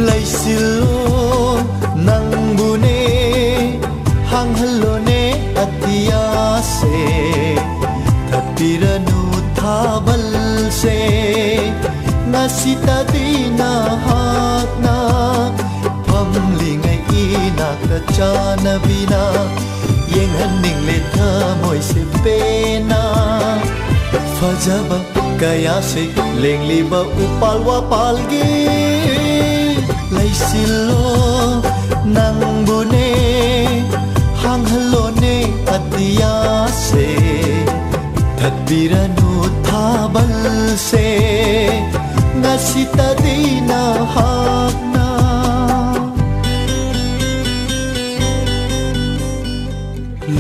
lay silo nang bune hang halone atia se thapiranu thabal se nasita dina hakna phamlingai inak ta chana bina yeng hanning le tha moi se pena fajaba kaya se lengli ba upal wa palgi lay silo nang bune hang halone atia se thadbiranu thabal se nasita dina hakna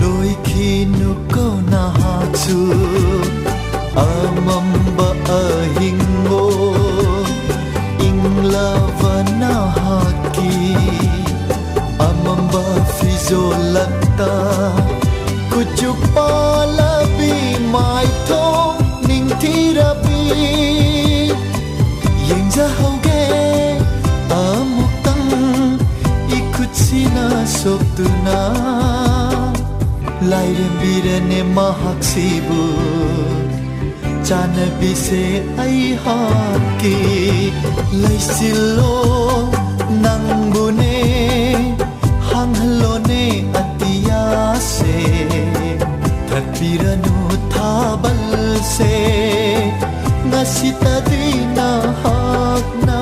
loi khinu ko na haksu amamba ahingo inglavana haki amamba fizolakta kuchupala bi mai tho ning thirabi yengja hoge amutang ikutsina soptuna lairem birane mahaksibu chana bise ai haki lay silo nang bune hang halone atia se thapiranu thabal se nasita dina hakna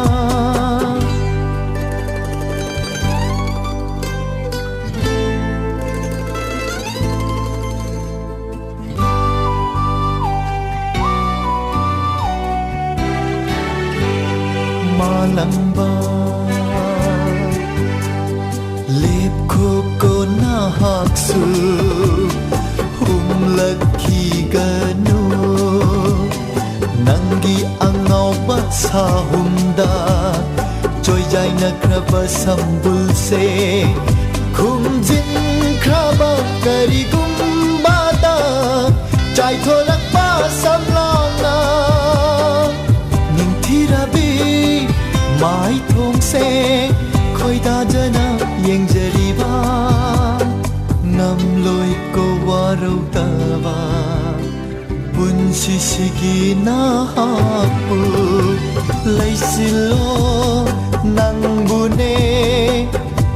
malamba lep ko na haksu humlaki ganu nangi angau ba sa humda joy jai na kraba sambul se khumjin kraba kari gumbada chai tholak ba samlona ning thirabi mai thong se khoi da jana yeng jariba nam loi ko warau tawa bun sisigi na hapu lay silo nang bune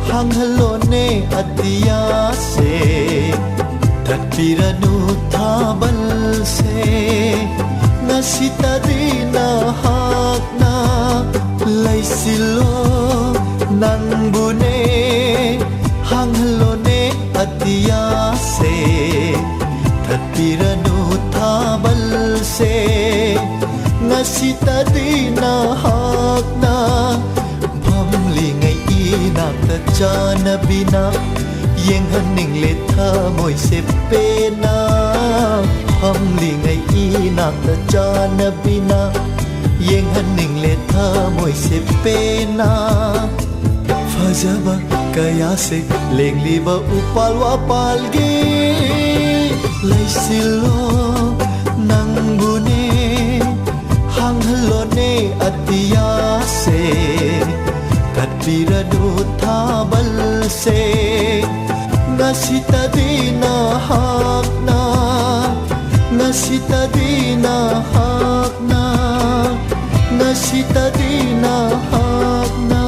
hang halone atia se thapiranu thabal se nasita dina hakna lay silo nang bune hang halone atia se thapiranu thabal se nasita dina hakna phamlingai inak ta chana bina yeng hanning le tha moi se pena phamlingai inak ta chana bina yeng hanning le tha moi se pena fajaba kaya se lengli ba upal wa palgi lay silo nang bune hang halone atia se thapiranu thabal se nasita dina hakna nasita dina hakna nasita dina hakna